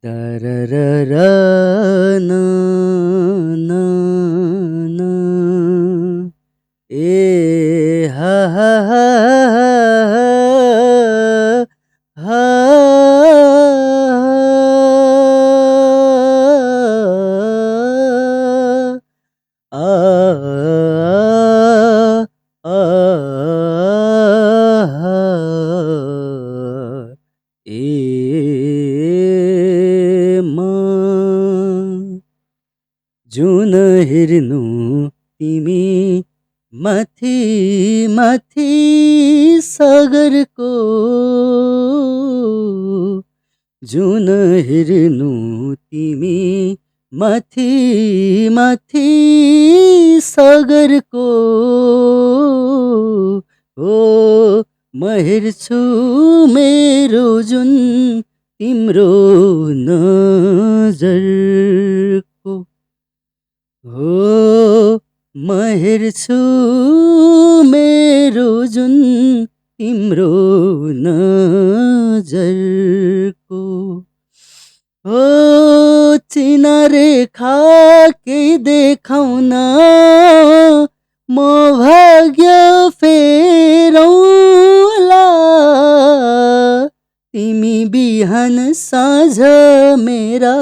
दररर ना ना ना ए हा हा हा हा आ आ ए म जुन हेर्नु तिमी माथि माथि सागरको जुन हेर्नु तिमी माथि माथि सागरको हो म हेर्छु मेरो जुन तिम्रो नजरको हो म हेर्छु मेरो जुन तिम्रो नजरको हो चिनारेखा केही देखाउन म भाग्य फेरौँला तिमी बिहान साँझ मेरा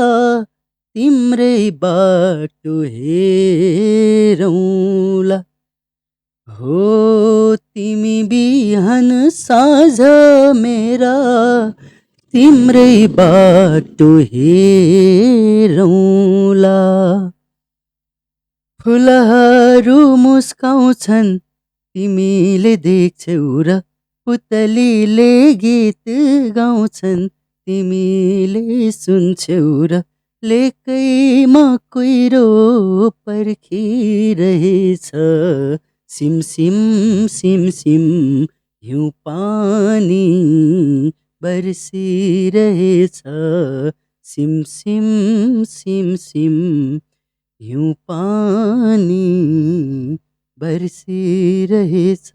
तिम्रै बाटो हेरौँला हो तिमी बिहान साँझ मेरा तिम्रै बाटो हेरौँला फुलहरू मुस्काउँछन् तिमीले देख्छौ र पुतलीले गीत गाउँछन् तिमीले सुन्छौ र लेकैमा कुहिरो पर्खिरहेछ सिमसिम सिमसिम हिउँ पानी बर्सिरहेछ सिमसिम सिमसिम हिउँ पानी बर्सिरहेछ